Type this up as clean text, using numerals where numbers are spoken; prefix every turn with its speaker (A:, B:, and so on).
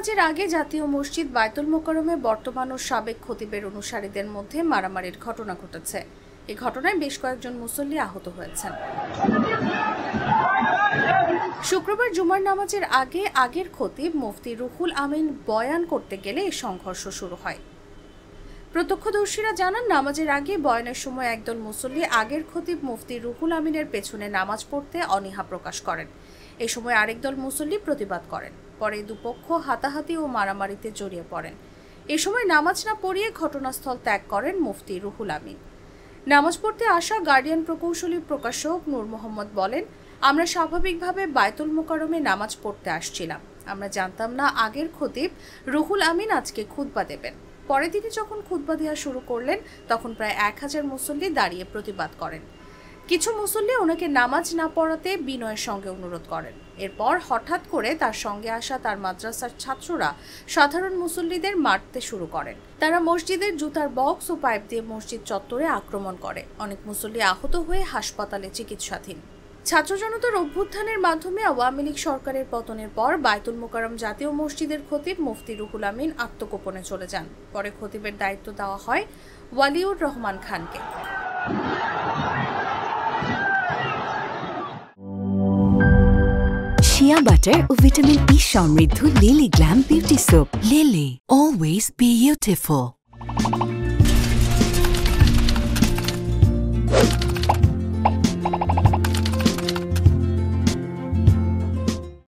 A: নামাজের আগে জাতীয় মসজিদ বায়তুল মোকাররমে বর্তমান ও সাবেক খতিবের অনুসারীদের মধ্যে মারামারির ঘটনা ঘটেছে। এই ঘটনায় বেশ কয়েকজন মুসল্লি আহত হয়েছেন। শুক্রবার জুমার নামাজের আগে আগের খতিব মুফতি রুহুল আমিন বয়ান করতে গেলে এই সংঘর্ষ শুরু হয়। প্রত্যক্ষদর্শীরা জানান, নামাজের আগে বয়ানের সময় একদল মুসল্লি আগের খতিব মুফতি রুহুল আমিনের পেছনে নামাজ পড়তে অনীহা প্রকাশ করেন। এই সময় আরেক দল মুসল্লি প্রতিবাদ করেন। পরে দুপক্ষ হাতাহাতি ও মারামারিতে জড়িয়ে পড়েন। এ সময় নামাজ না পড়িয়ে ঘটনাস্থল ত্যাগ করেন মুফতি রুহুল আমিন। নামাজ পড়তে আসা গার্ডিয়ান প্রকৌশলী প্রকাশক নূর মোহাম্মদ বলেন, আমরা স্বাভাবিকভাবে বায়তুল মোকাররমে নামাজ পড়তে আসছিলাম। আমরা জানতাম না আগের খতিব রুহুল আমিন আজকে খুতবা দেবেন। পরে তিনি যখন খুতবা দেওয়া শুরু করলেন, তখন প্রায় 1000 মুসল্লি দাঁড়িয়ে প্রতিবাদ করেন। কিছু মুসল্লি ওনাকে নামাজ না পড়াতে বিনয়ের সঙ্গে অনুরোধ করেন। এরপর হঠাৎ করে তার সঙ্গে আসা তার মাদ্রাসার ছাত্ররা সাধারণ মুসল্লিদের মারতে শুরু করেন। তারা মসজিদের জুতার বক্স ও পাইপ দিয়ে মসজিদ চত্বরে আক্রমণ করে। অনেক মুসল্লি আহত হয়ে হাসপাতালে চিকিৎসাধীন। ছাত্র জনতার অভ্যুত্থানের মাধ্যমে আওয়ামী লীগ সরকারের পতনের পর বায়তুল মোকাররম জাতীয় মসজিদের খতিব মুফতি রুহুল আমিন আত্মগোপনে চলে যান। পরে খতিবের দায়িত্ব দেওয়া হয় ওয়ালিউর রহমান খানকে।
B: শিয়া বাটার ও ভিটামিন ই সমৃদ্ধ lily glam beauty soap. Lily, always beautiful.